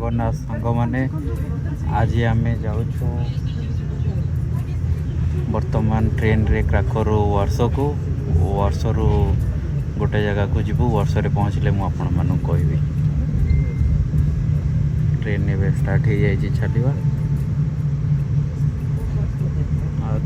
जगन्नाथ सांग मैंने आज आम जाऊँ बर्तमान ट्रेन रे क्राकरू वर्षकू वर्षरू गोटे जगह को जीवु वर्षरे पहुँचले मुझे आपण मानू कहबी ट्रेन एवं स्टार्ट हो जाए चलवा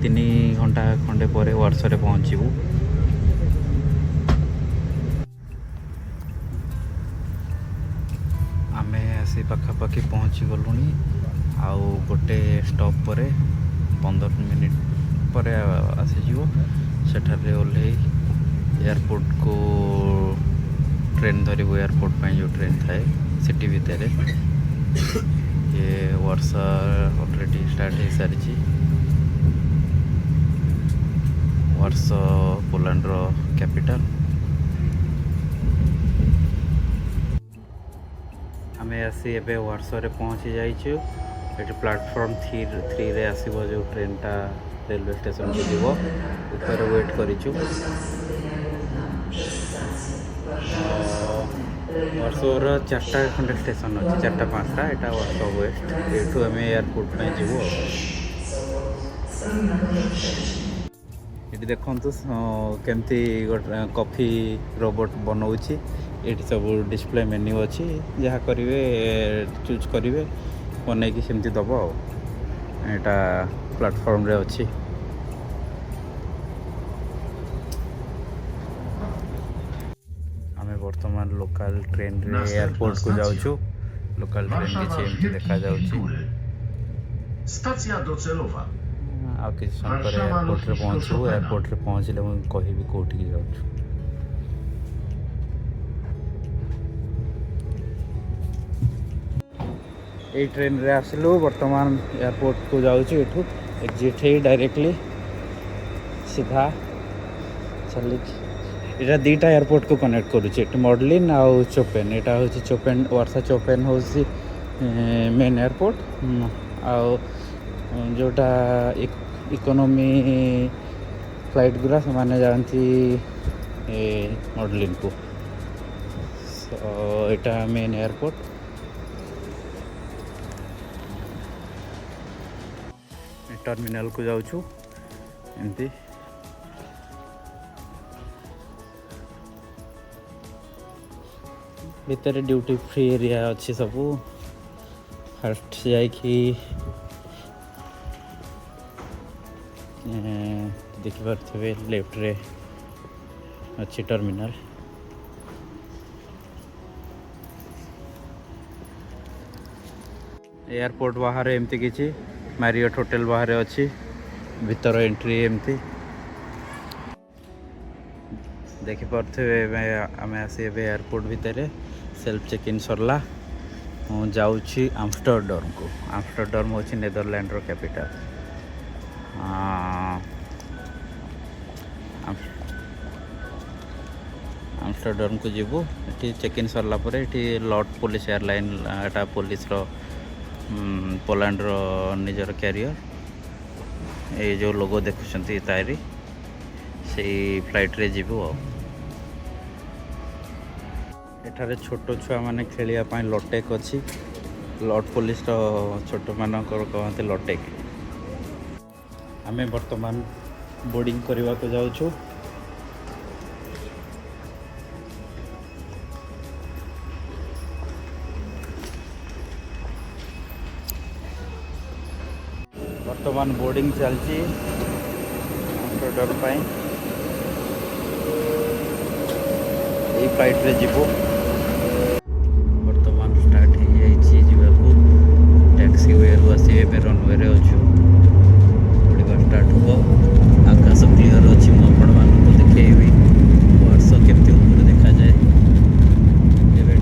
3 घंटा खंडे पर वर्षरे पहुँचू आमे आसी पाखापाखि पहुँची गलुँ आउ गोटे स्टॉप पर 15 मिनिट पर आसीज सेठारे ओल्हे एयरपोर्ट को ट्रेन धरबू एयरपोर्ट पर जो ट्रेन थाए सिटी भितर ये वर्षा ऑलरेडी स्टार्ट हो सारी वर्षा पोलैंड रो कैपिटल आम आसी एवं वर्षरे पहुँची जाइए प्लाटफॉर्म 3 रे आसो जो ट्रेन टा रेलवे स्टेशन को जीव ऊपर वेट करूँ वर्षर 4टा खंडे स्टेशन अच्छे 4टा 5टा यहाँ वर्ष वेस्ट ये आम एयरपोर्ट में जीव ये देखु केमती गोटे कॉफी रोबोट बनाऊँगी ये सब डिस्प्ले मेन्यू अच्छी जहाँ करेंगे चूज करेंगे बनई सेमती दब आटा प्लाटफॉर्म रे अच्छी आम बर्तमान लोकल ट्रेन रे एयरपोर्ट को जाऊँ लोकल ट्रेन किसी देखा Stacja docelowa. आ किसी समय पर एयरपोर्ट रे पहुँचू एयरपोर्ट रे पहुँचले मुझे कहबी कौटी जाऊँ ये ट्रेन रे आसलु वर्तमान एयरपोर्ट को जाऊँ एठू एग्जिट है डायरेक्टली सीधा चल यहाँ 2टा एयरपोर्ट को कनेक्ट करुचे मॉडलिन आउ चोपेन यहाँ हूँ चोपेन वर्षा चोपेन हूँ मेन एयरपोर्ट आउ जोटा इकोनॉमी फ्लाइट गुरा से माने जानती मॉडलिन को यहाँ मेन एयरपोर्ट टर्मिनल को जाऊँ एमती भीतर ड्यूटी फ्री एरिया अच्छी सब फास्ट जाकि देखिपे लेफ्ट रे अच्छी टर्मिनल एयरपोर्ट बाहर एमती किसी मैरियट होटल बाहर अच्छी भीतर एंट्री एमती देखिपे आम आसी एयरपोर्ट भितर सेल्फ चेक इन सरला जाऊँ आमस्टरडम को आमस्टरडम हूँ नेदरलैंड रो कैपिटल आमस्टरडम को जीवु ये चेक इन सरला ये लॉट पुलिस एयरलाइन एटा पुलिस रो पोलैंड रो निजर कैरियर ये जो लोगो देखुंत तारी से फ्लाइट रे जीवु एठारे छोट छुआ माने खेलिया लटेक अच्छी लट पुलिस रो छोट मानकर कहते लटेक आमे वर्तमान बोर्डिंग करने को जाऊँ वर्तमान बोर्डिंग चलती ये फ्लाइट रे जीवो वर्तमान स्टार्ट हो जाइए टैक्सी वे आसवे रनवे रे अच्छु उड़ा स्टार्ट हो आकाश क्लीयर अच्छी मुझे देखी वर्ष केमती ऊपर देखा जाए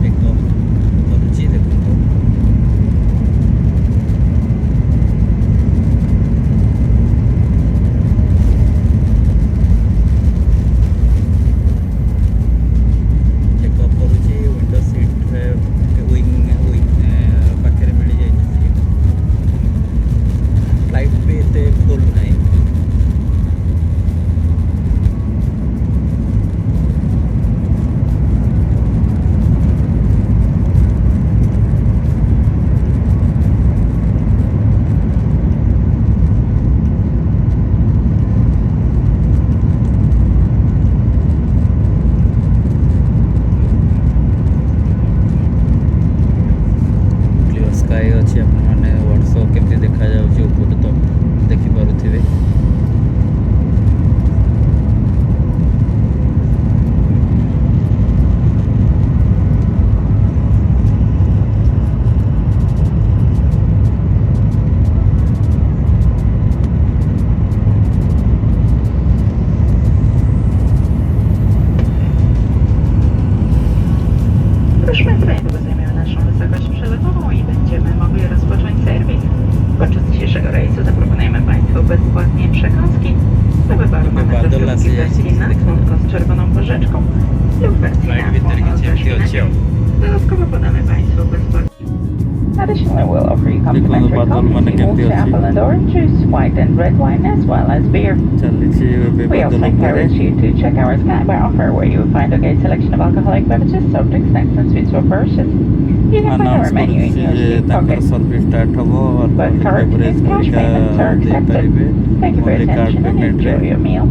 टेक ऑफ करुच्ची देखो bezpłatnie przekąski do wyboru mamy Badola zastawki w się wersji na słodko z czerwoną porzeczką lub w wersji na słodko ze szpinakiem. Dodatkowo podamy Państwu bezpłatnie. Additionally, we'll offer you complimentary Badal ମାନେ coffee, କେମିତି multi ଅଛି? apple and orange juice, white and red wine, as well as beer. ଚାଲିଛି ଏବେ We also ବାଦଲ ଉପରେ encourage you to check our snack bar offer, where you will find a great selection of alcoholic beverages, soft drinks, snacks, and sweets for purchase. You can find our announce menu in କରୁଛି your ଯେ seat ତାଙ୍କର pocket. Service start ହେବ Both card beverage and cash ହେରିକା payments are accepted. ଦେଇପାରିବେ Thank you for your only card attention and ପେମେଣ୍ଟରେ enjoy your meal.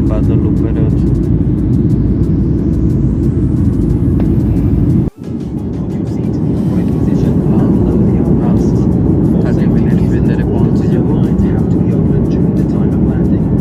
ବାଦଲ ଉପରେ ଅଛୁ How to be open during the time of landing.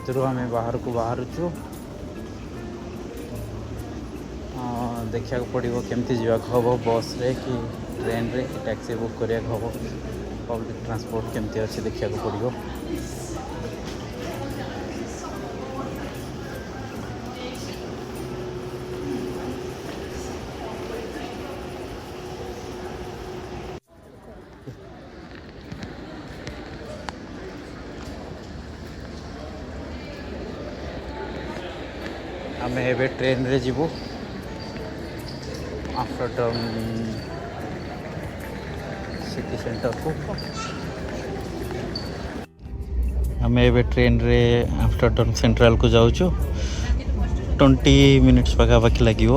भितरू आम बाहर को बाहरुचु देखा पड़ो केमती जावाक हम बस रे कि ट्रेन रे कि टैक्सी बुक करिया हम पब्लिक ट्रांसपोर्ट केमती अच्छे देखा पड़ो। आम ए ट्रेन रे जीवु आफ्टर सिटी सेंटर को आम ए ट्रेन रे आफ्टर सेंट्रल को जाऊँ 20 मिनिट्स पाखापाखि लगे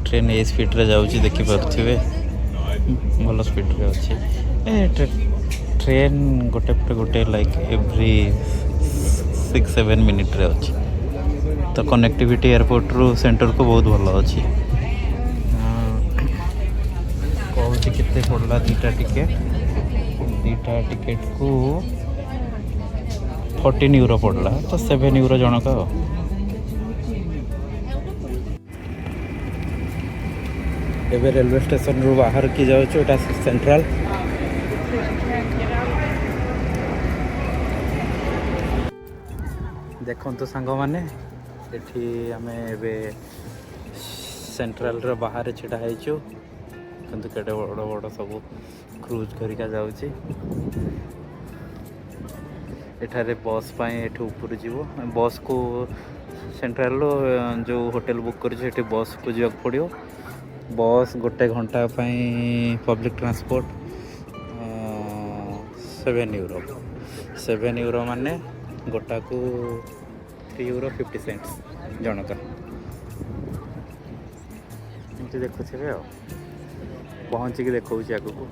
ट्रेन ए स्पीड रे जाऊँ देखिपे भल स्पीड रे अच्छे ट्रेन गोटे पर गोटे लाइक एवरी 6-7 मिनिट रे अच्छी तो कनेक्टिविटी एयरपोर्ट रु सेंटर को बहुत भल अच्छी कहूँ केते पड़ला दीटा टिकेट को 14 यूरो पड़ला तो 7 यूरो जनक एबे रेलवे स्टेशन रु बाहर की जाऊँ सेंट्रल देखो सांग मैंने एठी आमे एबे सेंट्रल रे बाहर छिड़ा हैचु किंतु केटे बड़ बड़ सब क्रूज करिका जाउची एठारे बस पाए एठी ऊपर जीवो बस को सेंट्रल रो जो होटल बुक करी एठी बस को जिया पड़ियो बस गोटे घंटा पाई पब्लिक ट्रांसपोर्ट 7 यूरो माने गोटा को 3 यूरो 50 सेंट्स जनक एमती देखुथे पहुँचिकी देखा आगे को